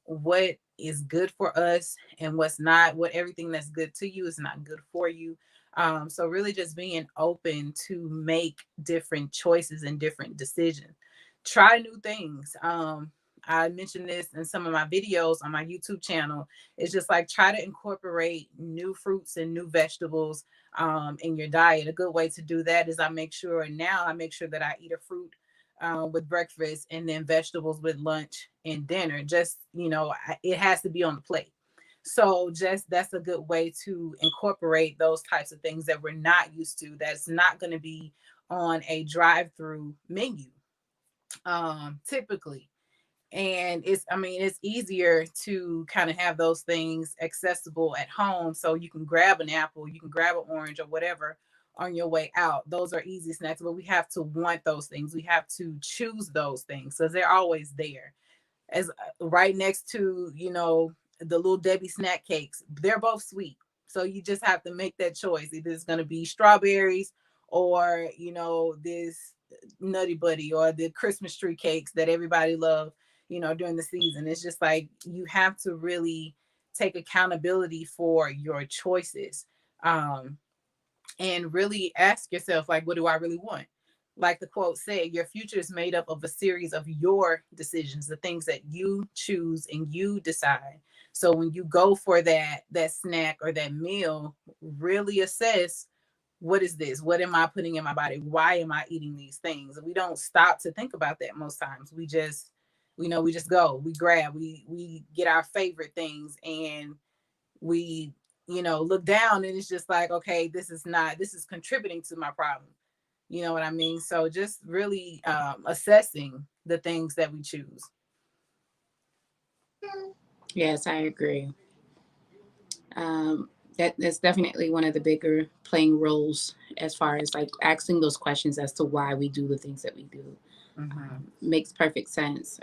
what is good for us and what's not, what everything that's good to you is not good for you. So really just being open to make different choices and different decisions. Try new things. I mentioned this in some of my videos on my YouTube channel. It's just like try to incorporate new fruits and new vegetables in your diet. A good way to do that is I make sure that I eat a fruit with breakfast and then vegetables with lunch and dinner. Just, it has to be on the plate. So just that's a good way to incorporate those types of things that we're not used to. That's not going to be on a drive-through menu typically. And it's easier to kind of have those things accessible at home, so you can grab an apple, you can grab an orange or whatever on your way out. Those are easy snacks, but we have to want those things. We have to choose those things because they're always there. As right next to the little Debbie snack cakes, they're both sweet, so you just have to make that choice. Either it's going to be strawberries or this Nutty Buddy or the Christmas tree cakes that everybody loves during the season. It's just like you have to really take accountability for your choices, and really ask yourself, like, what do I really want? Like the quote said, your future is made up of a series of your decisions, the things that you choose and you decide. So when you go for that snack or that meal, really assess, what is this? What am I putting in my body? Why am I eating these things? We don't stop to think about that most times. We just go, we grab, we get our favorite things, and we look down, and it's just like, okay, this is contributing to my problem. You know what I mean? So just really assessing the things that we choose. Yes, I agree. That's definitely one of the bigger playing roles as far as like asking those questions as to why we do the things that we do. Makes perfect sense.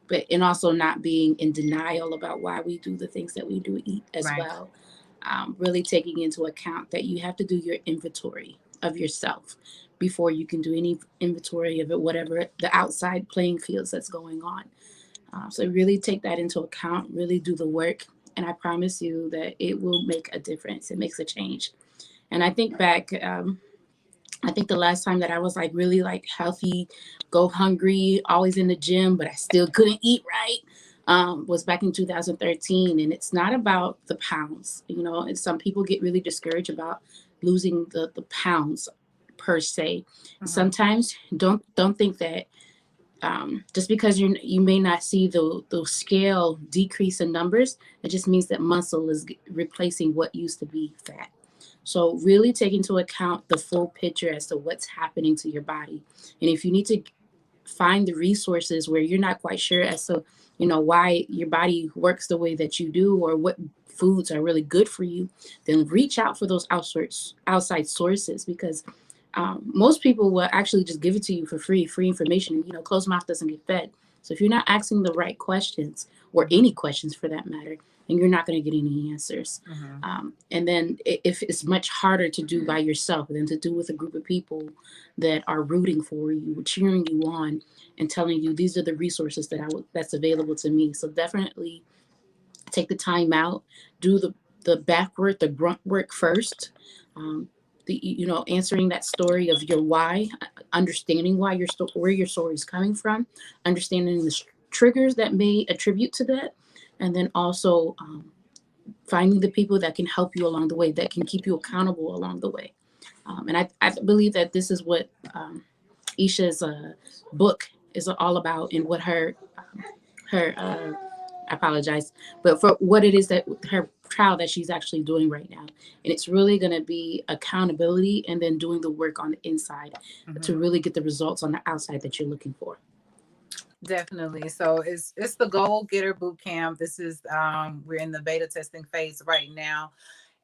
But and also not being in denial about why we do the things that we do eat as well. Really taking into account that you have to do your inventory of yourself before you can do any inventory of it, whatever the outside playing fields that's going on. So really take that into account, really do the work. And I promise you that it will make a difference. It makes a change. And I think back, I think the last time that I was like really like healthy, go hungry, always in the gym, but I still couldn't eat right, was back in 2013. And it's not about the pounds, and some people get really discouraged about losing the pounds per se. Sometimes don't think that just because you may not see the scale decrease in numbers, it just means that muscle is replacing what used to be fat. So really take into account the full picture as to what's happening to your body. And if you need to find the resources where you're not quite sure as to, you know, why your body works the way that you do or what foods are really good for you, then reach out for those outside sources, because most people will actually just give it to you for free information. You know, closed mouth doesn't get fed. So if you're not asking the right questions, or any questions for that matter, then you're not going to get any answers. And then if it's much harder to do by yourself than to do with a group of people that are rooting for you, cheering you on, and telling you these are the resources that's available to me. So definitely take the time out, do the back work, the grunt work first. You know, answering that story of your why, understanding why where your story is coming from, understanding the triggers that may attribute to that, and then also finding the people that can help you along the way, that can keep you accountable along the way. And I believe that this is what Isha's book is all about, and what her I apologize, but for what it is that her trial that she's actually doing right now. And it's really going to be accountability and then doing the work on the inside to really get the results on the outside that you're looking for. Definitely. So it's the Goal Getter Boot Camp. This is we're in the beta testing phase right now.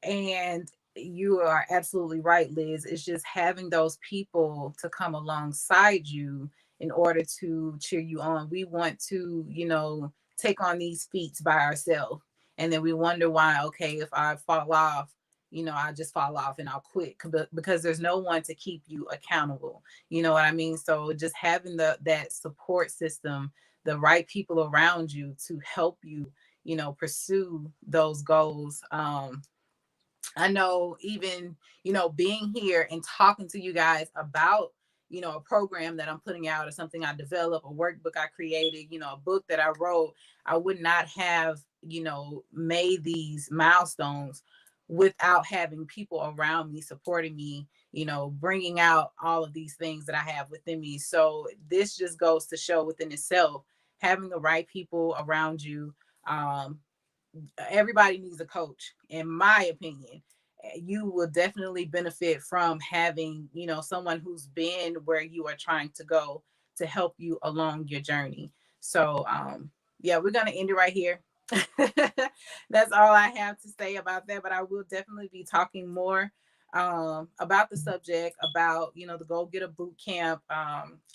And you are absolutely right, Liz. It's just having those people to come alongside you in order to cheer you on. We want to, you know, take on these feats by ourselves. And then we wonder why, okay, if I fall off, you know, I just fall off and I'll quit, because there's no one to keep you accountable. You know what I mean? So just having that support system, the right people around you to help you, you know, pursue those goals. I know even, you know, being here and talking to you guys about, you know, a program that I'm putting out, or something I developed, a workbook I created, you know, a book that I wrote, I would not have, you know, made these milestones without having people around me supporting me, you know, bringing out all of these things that I have within me. So this just goes to show within itself, having the right people around you. Everybody needs a coach, in my opinion. You will definitely benefit from having, you know, someone who's been where you are trying to go to help you along your journey. So yeah, we're going to end it right here. That's all I have to say about that, but I will definitely be talking more about the subject, about, you know, the Go Get a Boot Camp.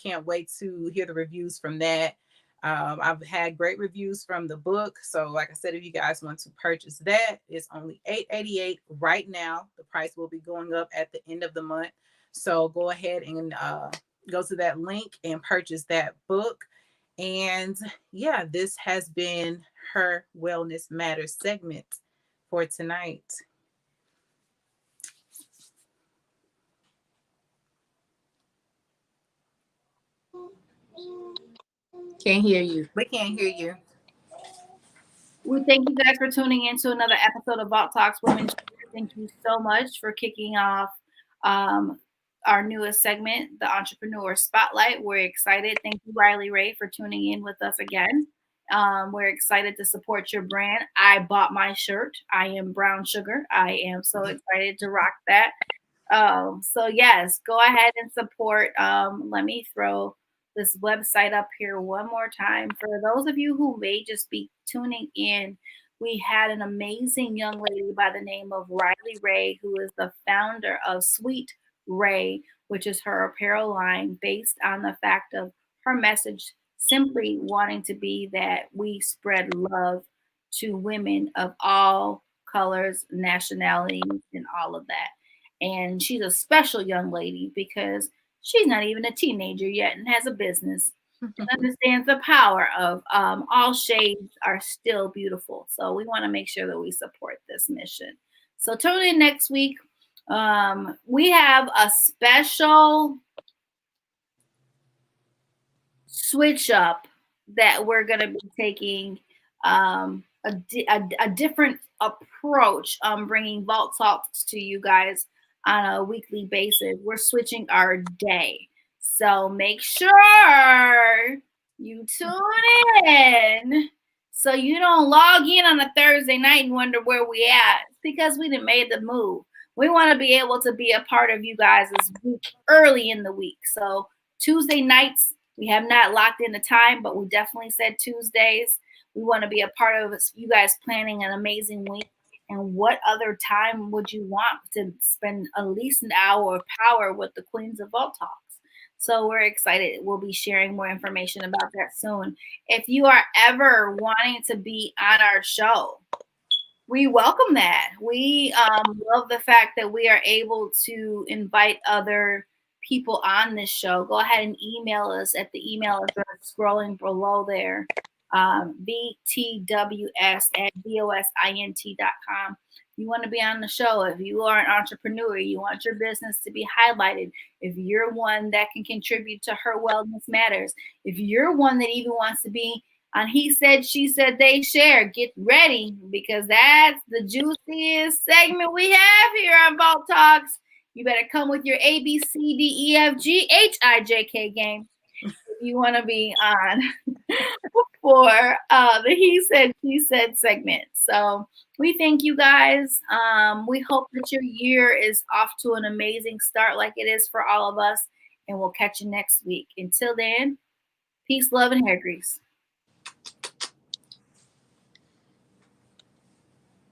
Can't wait to hear the reviews from that. I've had great reviews from the book. So like I said, if you guys want to purchase that, it's only $8.88 right now. The price will be going up at the end of the month. So go ahead and go to that link and purchase that book. And yeah, this has been Her Wellness Matters segment for tonight. Can't hear you. We can't hear you. We thank you guys for tuning in to another episode of Vault Talks Women. Thank you so much for kicking off our newest segment, the Entrepreneur Spotlight. We're excited. Thank you, Rylee Rae, for tuning in with us again. We're excited to support your brand. I bought my shirt. I am Brown Sugar. I am so excited to rock that. So yes, go ahead and support. Let me throw this website up here one more time. For those of you who may just be tuning in, we had an amazing young lady by the name of Rylee Rae, who is the founder of Sweet Rae, which is her apparel line based on the fact of her message simply wanting to be that we spread love to women of all colors, nationalities, and all of that. And she's a special young lady because she's not even a teenager yet and has a business and understands the power of all shades are still beautiful. So we want to make sure that we support this mission. So tune in next week. We have a special switch up that we're going to be taking a different approach bringing Vault Talks to you guys on a weekly basis. We're switching our day. So make sure you tune in so you don't log in on a Thursday night and wonder where we at. It's because we done made the move. We want to be able to be a part of you guys' week early in the week. So Tuesday nights We have not locked in the time, but we definitely said Tuesdays. We want to be a part of you guys planning an amazing week. And what other time would you want to spend at least an hour of power with the Queens of Vault Talks? So we're excited. We'll be sharing more information about that soon. If you are ever wanting to be on our show, we welcome that. We love the fact that we are able to invite other people on this show. Go ahead and email us at the email address scrolling below there, vtws@vosint.com. You want to be on the show. If you are an entrepreneur, you want your business to be highlighted. If you're one that can contribute to Her Wellness Matters, if you're one that even wants to be on He Said, She Said, They Share, get ready, because that's the juiciest segment we have here on Vault Talks. You better come with your A, B, C, D, E, F, G, H, I, J, K game if you want to be on for the He Said, She Said segment. So we thank you guys. We hope that your year is off to an amazing start like it is for all of us. And we'll catch you next week. Until then, peace, love, and hair grease.